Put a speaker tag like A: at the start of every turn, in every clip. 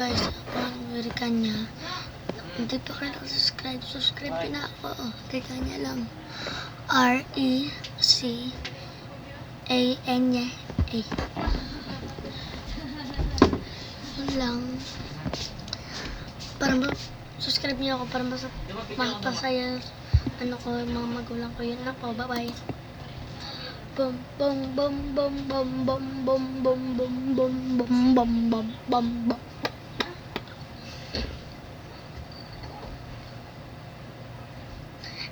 A: Guys, pang-American niya. Hindi pa kayo subscribe. Subscribe din ako. American niya lang. R-E-C-A-N niya. A. Yun lang. Para subscribe niyo ako para mapasaya ano ko, mga magulang ko. Yun lang po. Bye-bye. Bum bum bum bum bum bum bum bum bum bum bum bum bum bum bum.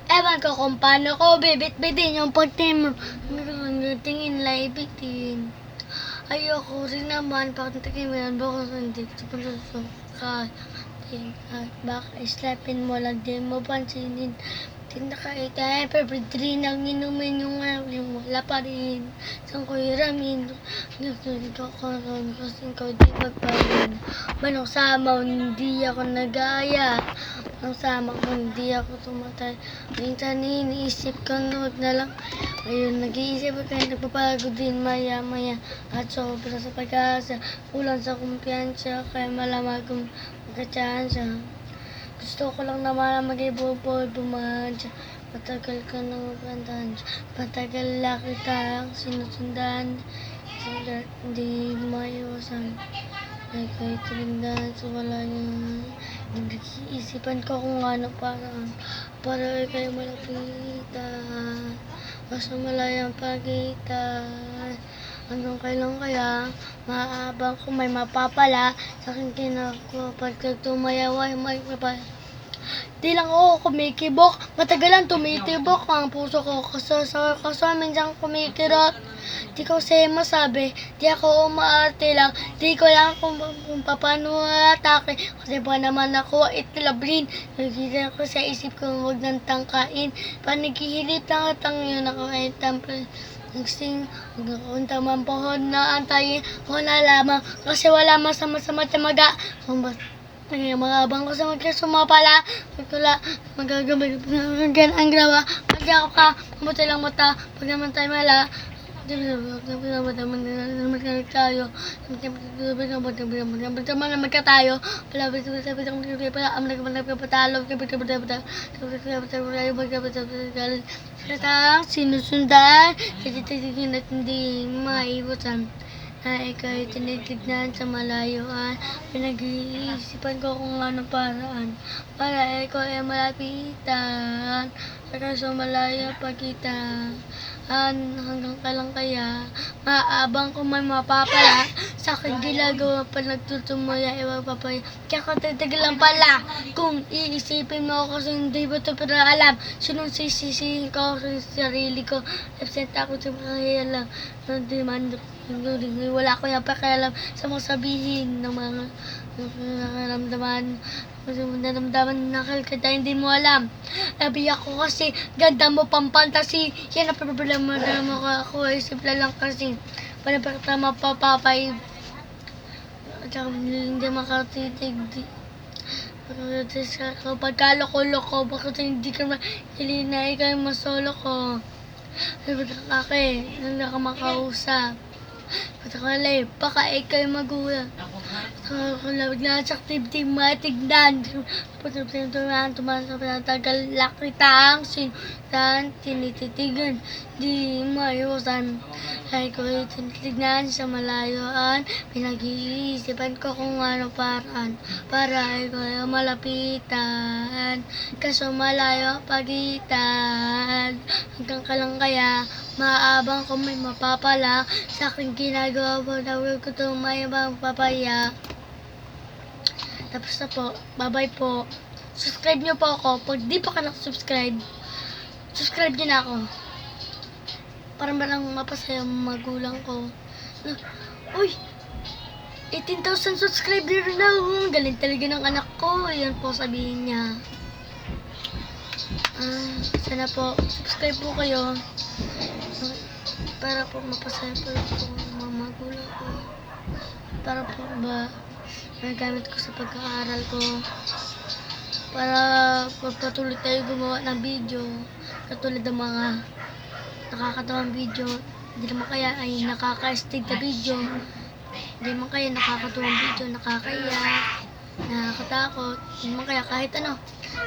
A: Ewan ko kung paano ko bibit-bitin yung pagtingin live bitin. Ayoko rin naman pagtingin mo yan baka hindi ko ka baka islapin mo lang din mo pansinin. Hindi nakakita February 3 nang inumin yung wala pa rin. Saan ko hiramin? Nagkakaroon kasi ko di magparin. Manong sama hindi ako nagaya. Ang sama ko hindi ako tumatay. Minsan iniisip ko wag na lang. Ayun, nag-iisip ko kaya nagpapagod din maya-maya. At sobra sa pag-asa. Kulang sa kumpiyansa. Kaya malamag kong magkatsansa. Gusto ko lang naman mag-ibubol bumadya. Matagal ka nang magandaan. Matagal lang kitang sinusundan. Hindi maiwasan. Ay kahit rindan sa wala niya. Nag-iisipan ko kung ano para kayo malapitan. Basta malayang pagitan. Hanggang kailan kaya maabang kung may mapapala sa aking kinako pagkag tumayaway may mapapala. Di lang ako kumikibok, matagalan tumitibok ang puso ko kaso minsan kumikirot. Di ko kasi masabi, di ako umaarte lang, di ko lang kung paano atake. Kasi pa naman ako itilabrin, nagigil ko sa isip ko huwag nang tangkain. Panaghihilip lang at ang yun ako ay tampil. Nagsing, magkakunta man pohon na antayin ko na lamang kasi wala masama-sama tamaga. Mga abang ko sa magkasumapala, wala magagamit ang grawa. Pag ako ka, mabuti lang mata, pag naman tayo mala. Tayo magkatayo sinusundan at hindi maiwasan na ikaw'y tinitignan sa malayuan. Pinag-iisipan ko kung anong paraan para ikaw ay malapitan. Saka sa malayo pagitan hanggang kailan kaya maabang kung may mapapala sa akin ginagawa pa nagtutumuya iwag papaya. Kaya katatagal lang pala kung iisipin mo ako kasi hindi ba ito para alam sinong sisisihin ko sa sarili ko. Absent ako sa mga lang wala ko yung pakialam sa mga sabihin ng mga nararamdaman na kalkata hindi mo alam. Nabiyak ko kasi ganda mo pang fantasy. Yan ang problema na ako ay simple lang kasi para ka mapapapay at hindi makatitig pagkaloko-loko bakit hindi ka hilina ikaw yung masolo ko kaki nang nakamakausap patakalay baka ikaw yung magulang kalawag na sa activity matignan tumatagal lakritang sinutan tinititigan di maiwasan ay ko tinitignan sa malayuan pinag-iisipan ko kung ano paraan para ikaw ay malapitan kaso malayo pagitan hanggang kalang kaya maabang kung may mapapala sa aking ginagawa po nawag ko itong may papaya. Tapos na po, bye-bye po. Subscribe nyo po ako. Pag di pa ka nakasubscribe, subscribe nyo na ako. Para malang mapasaya magulang ko. Uy! 18,000 subscriber na ako. Galing talaga ng anak ko. Ayan po sabihin niya. Sana po, subscribe po kayo. Para po mapasaya po mga magulang ko. Para po ba nagamit ko sa pagkaaral ko para pagpatuloy tayo gumawa ng video katulad ng mga nakakatawang video hindi naman kaya ay nakaka-estig na video hindi naman kaya nakakatawang video nakakaiyak natatakot. Yun man kaya kahit ano.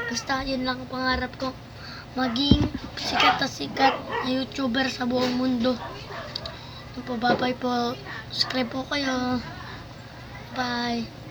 A: Basta yun lang ang pangarap ko. Maging sikat na sikat na YouTuber sa buong mundo. Yun po, bye-bye po. Subscribe po kayo. Bye.